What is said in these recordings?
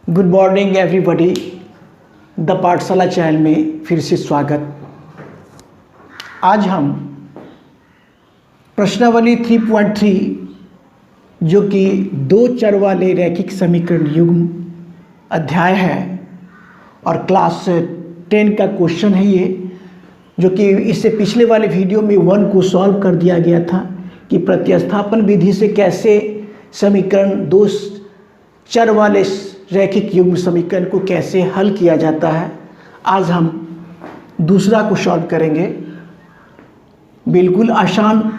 Good morning everybody. The पाठशाला channel में फिर से स्वागत। आज हम प्रश्नावली 3.3 जो कि दो चर वाले रैखिक समीकरण युग्म अध्याय है और क्लास 10 का क्वेश्चन है ये, जो कि इससे पिछले वाले वीडियो में 1 को सॉल्व कर दिया गया था कि प्रतिस्थापन विधि से कैसे समीकरण दो चर वाले रैखिक युग्म समीकरण को कैसे हल किया जाता है। आज हम दूसरा को सॉल्व करेंगे। बिल्कुल आसान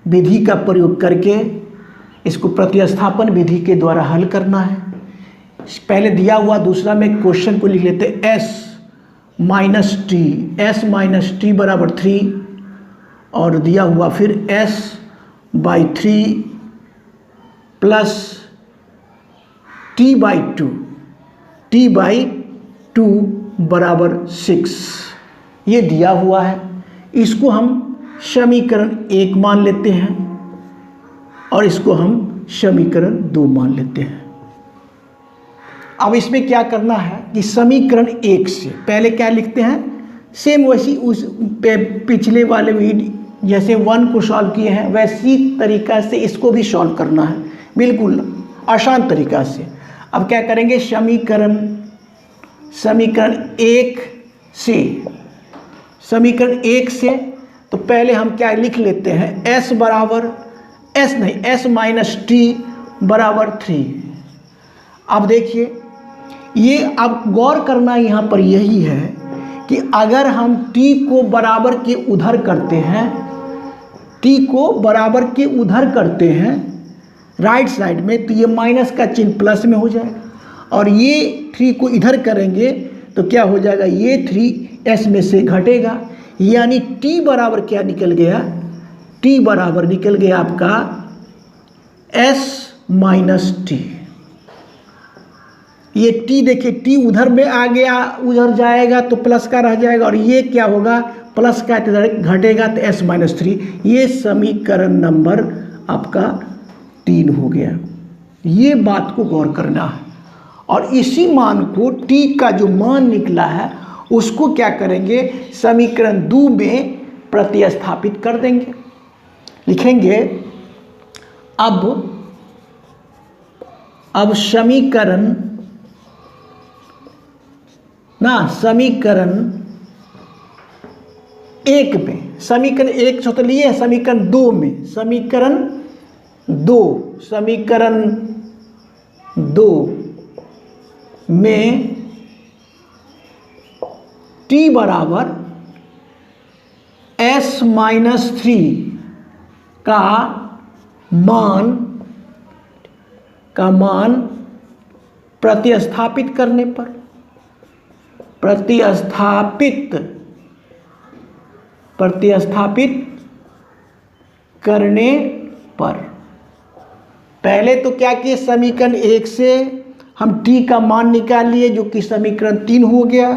विधि का प्रयोग करके इसको प्रतिस्थापन विधि के द्वारा हल करना है। पहले दिया हुआ दूसरा में क्वेश्चन को लिख लेते हैं s माइनस टी बराबर 3 और दिया हुआ फिर s/3 प्लस t/2 बराबर 6 ये दिया हुआ है। इसको हम समीकरण 1 मान लेते हैं और इसको हम समीकरण 2 मान लेते हैं। अब इसमें क्या करना है कि समीकरण 1 से पहले क्या लिखते हैं, सेम वैसी उस पिछले वाले वीडियो जैसे 1 को सॉल्व किए हैं वैसी तरीका से इसको भी सॉल्व करना है, बिल्कुल आसान तरीका से। अब क्या करेंगे, समीकरण 1 से तो पहले हम क्या लिख लेते हैं, s माइनस टी बराबर 3। अब देखिए ये अब गौर करना यहाँ पर यही है कि अगर हम t को बराबर के उधर करते हैं राइट साइड में, तो ये माइनस का चिन्ह प्लस में हो जाएगा और ये 3 को इधर करेंगे तो क्या हो जाएगा, ये 3 s में से घटेगा, यानी t बराबर क्या निकल गया, t बराबर निकल गया आपका s माइनस टी। ये t देखिए t उधर में आ गया, उधर जाएगा तो प्लस का रह जाएगा और ये क्या होगा, प्लस का इधर घटेगा तो s माइनस 3। ये समीकरण नंबर आपका 3 हो गया। ये बात को गौर करना है और इसी मान को t का जो मान निकला है उसको क्या करेंगे, समीकरण 2 में प्रतिस्थापित कर देंगे। लिखेंगे अब समीकरण 1 में, समीकरण 1 तो लिए समीकरण 2 में, समीकरण 2 में t बराबर s माइनस 3 का मान प्रतिस्थापित करने पर पहले तो क्या किए, समीकरण 1 से हम t का मान निकाल लिए जो कि समीकरण 3 हो गया।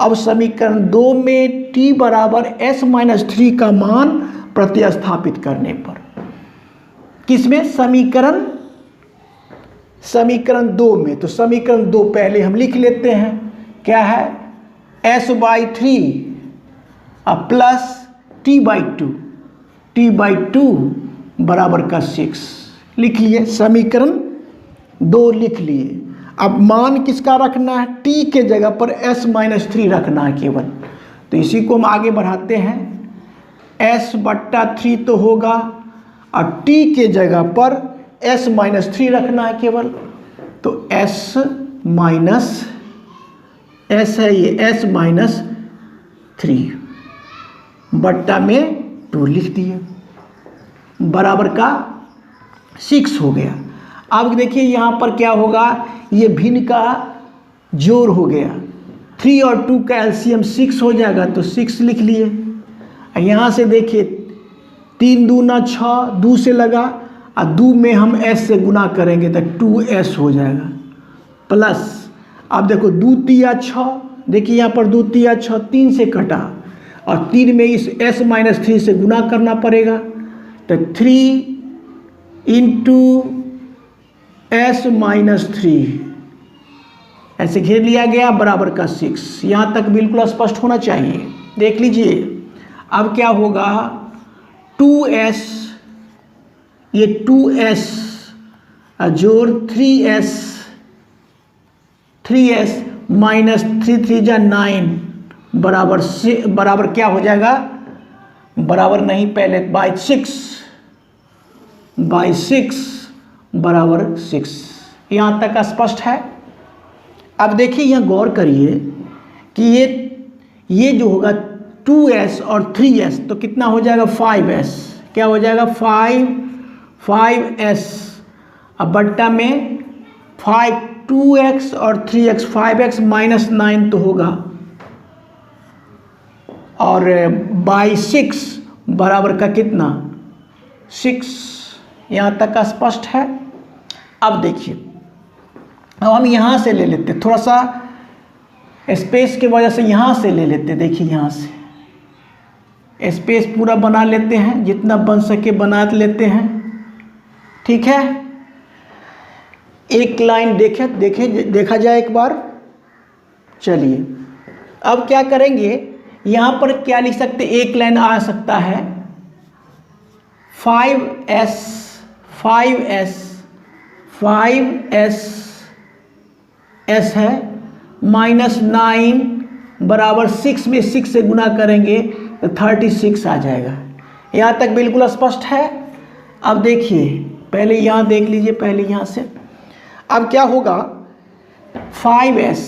अब समीकरण 2 में t बराबर s माइनस 3 का मान प्रतिस्थापित करने पर, किसमें, समीकरण 2 में। तो समीकरण 2 पहले हम लिख लेते हैं, क्या है, s/3 प्लस t/2 बराबर का 6 लिख लिए। समीकरण 2 लिख लिए। अब मान किसका रखना है, t के जगह पर s माइनस 3 रखना है केवल। तो इसी को हम आगे बढ़ाते हैं, s/3 तो होगा और t के जगह पर s माइनस 3 रखना है केवल। तो s है ये s माइनस 3 बट्टा में 2 लिख दिए, बराबर का 6 हो गया। अब देखिए यहाँ पर क्या होगा, ये भिन्न का जोड़ हो गया, 3 और 2 का एलसीएम 6 हो जाएगा तो 6 लिख लिए। यहाँ से देखिए 3 दूना 6, 2 से लगा और 2 में हम s से गुना करेंगे तो 2s हो जाएगा प्लस। अब देखो 2 तिया 6, देखिए यहाँ पर 2 तिया 6, 3 से कटा और 3 में इस s माइनस 3 से गुना करना पड़ेगा तो 3 इंटू s माइनस 3 ऐसे घेर लिया गया, बराबर का 6। यहाँ तक बिल्कुल स्पष्ट होना चाहिए। देख लीजिए अब क्या होगा, 2s, ये 2s जोड़ 3s माइनस 3 3 जा 9 बराबर क्या हो जाएगा, बराबर नहीं, पहले बाई 6 बराबर 6। यहाँ तक स्पष्ट है। अब देखिए यहाँ गौर करिए कि ये जो होगा 2s और 3s तो कितना हो जाएगा 5s, क्या हो जाएगा 5s, अब बट्टा में 2x और 3x, 5x माइनस 9 तो होगा, और बाई 6 बराबर का कितना 6। यहाँ तक का स्पष्ट है। अब देखिए अब हम यहाँ से ले लेते, थोड़ा सा स्पेस की वजह से यहाँ से ले लेते। देखिए यहाँ से स्पेस पूरा बना लेते हैं, जितना बन सके बना लेते हैं, ठीक है। एक लाइन देखा जाए एक बार। चलिए अब क्या करेंगे, यहाँ पर क्या लिख सकते, एक लाइन आ सकता है 5s है माइनस 9 बराबर 6 में 6 से गुना करेंगे तो 36 आ जाएगा। यहाँ तक बिल्कुल स्पष्ट है। अब देखिए पहले यहाँ देख लीजिए, पहले यहाँ से अब क्या होगा, 5s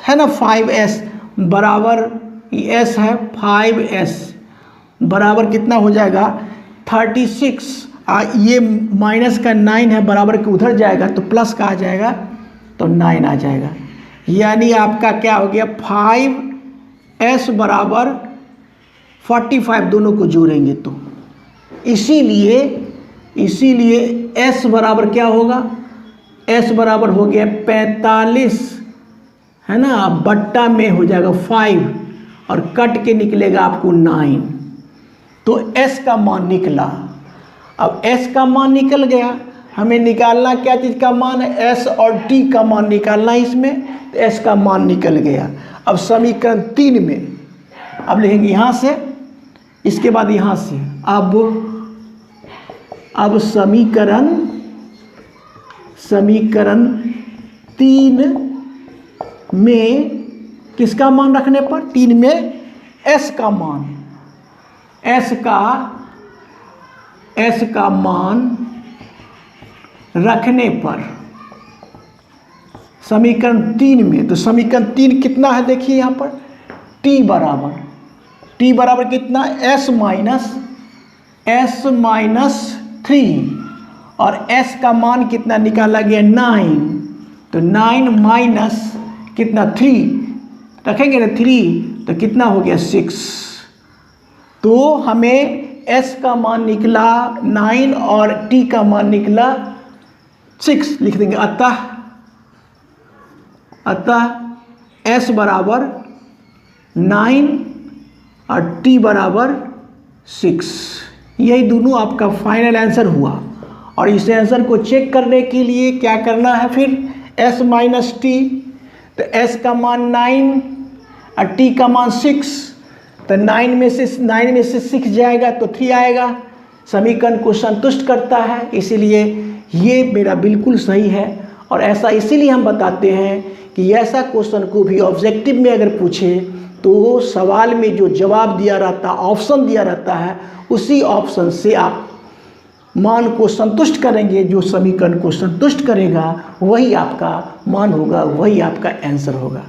है ना, 5s बराबर s है 5s बराबर कितना हो जाएगा 36। ये माइनस का 9 है, बराबर के उधर जाएगा तो प्लस का आ जाएगा तो 9 आ जाएगा। यानी आपका क्या हो गया 5s बराबर 45, दोनों को जोड़ेंगे तो इसीलिए s बराबर क्या होगा, s बराबर हो गया 45 है ना, बट्टा में हो जाएगा 5 और कट के निकलेगा आपको 9, तो s का मान निकला। अब s का मान निकल गया, हमें निकालना क्या चीज़ का मान है, s और t का मान निकालना है इसमें, तो s का मान निकल गया। अब समीकरण 3 में अब लिखेंगे यहाँ से, इसके बाद यहाँ से अब समीकरण 3 में किसका मान रखने पर, 3 में s का मान, s का मान रखने पर समीकरण 3 में, तो समीकरण 3 कितना है देखिए यहाँ पर, t बराबर कितना, s माइनस 3 और s का मान कितना निकाला गया 9, तो 9 माइनस कितना 3 रखेंगे ना 3 तो कितना हो गया 6। तो हमें s का मान निकला 9 और t का मान निकला 6 लिख देंगे। अतः s बराबर 9 और t बराबर 6, यही दोनों आपका फाइनल आंसर हुआ। और इस आंसर को चेक करने के लिए क्या करना है फिर, s माइनस t, तो s का मान 9 और t का मान 6, तो 9 में से 6 जाएगा तो 3 आएगा, समीकरण को संतुष्ट करता है, इसीलिए ये मेरा बिल्कुल सही है। और ऐसा इसीलिए हम बताते हैं कि ऐसा क्वेश्चन को भी ऑब्जेक्टिव में अगर पूछे तो सवाल में जो जवाब दिया रहता, ऑप्शन दिया रहता है, उसी ऑप्शन से आप मान को संतुष्ट करेंगे, जो समीकरण को संतुष्ट करेगा वही आपका मान होगा, वही आपका आंसर होगा।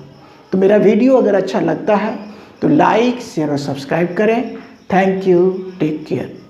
तो मेरा वीडियो अगर अच्छा लगता है तो लाइक शेयर और सब्सक्राइब करें। Thank you, take care.